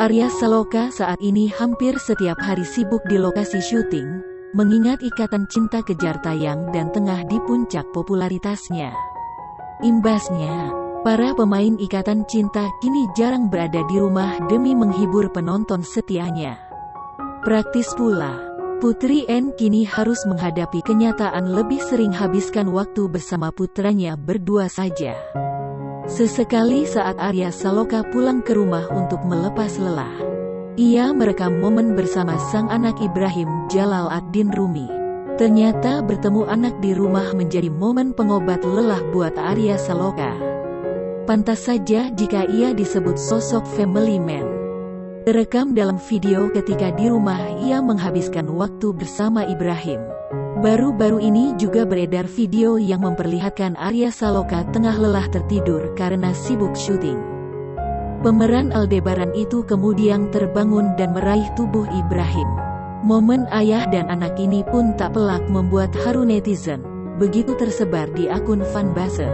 Arya Saloka saat ini hampir setiap hari sibuk di lokasi syuting, mengingat ikatan cinta kejar tayang dan tengah di puncak popularitasnya. Imbasnya, para pemain ikatan cinta kini jarang berada di rumah demi menghibur penonton setianya. Praktis pula, Putri N kini harus menghadapi kenyataan lebih sering habiskan waktu bersama putranya berdua saja. Sesekali saat Arya Saloka pulang ke rumah untuk melepas lelah, ia merekam momen bersama sang anak Ibrahim Jalal ad-Din Rumi. Ternyata bertemu anak di rumah menjadi momen pengobat lelah buat Arya Saloka. Pantas saja jika ia disebut sosok family man. Terekam dalam video ketika di rumah ia menghabiskan waktu bersama Ibrahim. Baru-baru ini juga beredar video yang memperlihatkan Arya Saloka tengah lelah tertidur karena sibuk syuting. Pemeran Aldebaran itu kemudian terbangun dan meraih tubuh Ibrahim. Momen ayah dan anak ini pun tak pelak membuat haru netizen, begitu tersebar di akun fanbase.